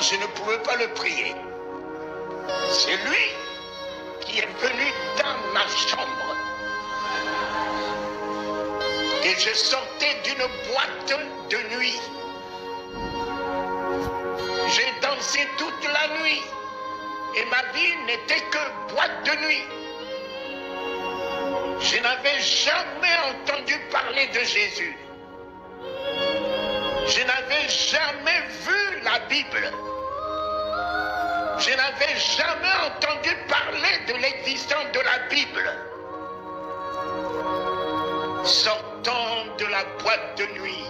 donc je ne pouvais pas le prier. C'est lui qui est venu dans ma chambre. Et je sortais d'une boîte de nuit. J'ai dansé toute la nuit. Et ma vie n'était que boîte de nuit. Je n'avais jamais entendu parler de Jésus. Je n'avais jamais vu la Bible. Je n'avais jamais entendu parler de l'existence de la Bible. Sortant de la boîte de nuit,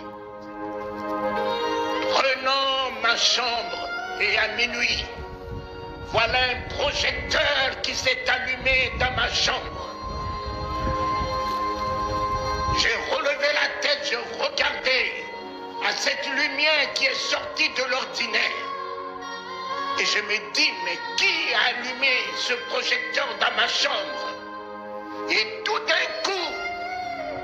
prenant ma chambre et à minuit, voilà un projecteur qui s'est allumé dans ma chambre. J'ai relevé la tête, je regardais à cette lumière qui est sortie de l'ordinaire. Et je me dis, mais qui a allumé ce projecteur dans ma chambre? Et tout d'un coup,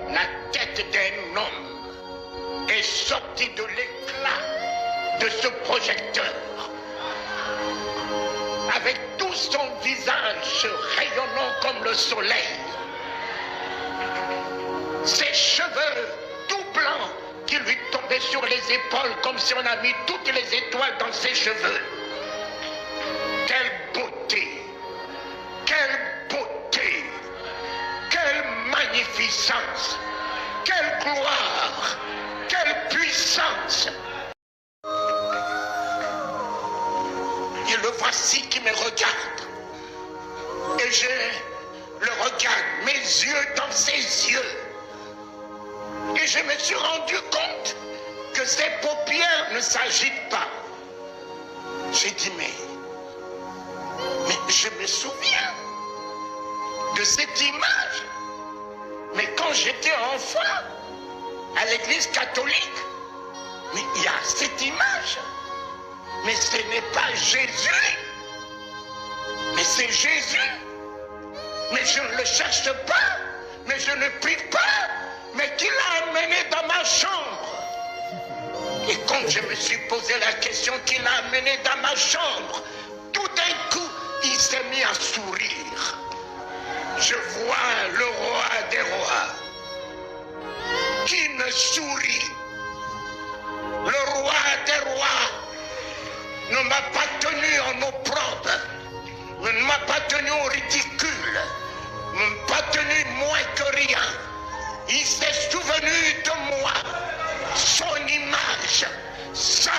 la tête d'un homme est sortie de l'éclat de ce projecteur. Avec tout son visage rayonnant comme le soleil. Ses cheveux tout blancs qui lui tombaient sur les épaules comme si on a mis toutes les étoiles dans ses cheveux. Quelle beauté! Quelle beauté! Quelle magnificence! Quelle gloire! Quelle puissance! Et le voici qui me regarde. Et je le regarde, mes yeux dans ses yeux. Et je me suis rendu compte que ses paupières ne s'agitent pas. J'ai dit, mais je me souviens de cette image. Mais quand j'étais enfant, à l'église catholique, mais il y a cette image. Mais ce n'est pas Jésus. Mais c'est Jésus. Mais je ne le cherche pas. Mais je ne prie pas. Mais qui l'a amené dans ma chambre? Et quand je me suis posé la question qui l'a amené dans ma chambre, tout d'un coup, il s'est mis à sourire. Je vois le roi des rois qui me sourit. Le roi des rois ne m'a pas tenu en opprobre, ne m'a pas tenu au ridicule, ne m'a pas tenu moins que rien. Il s'est souvenu de moi, son image, sa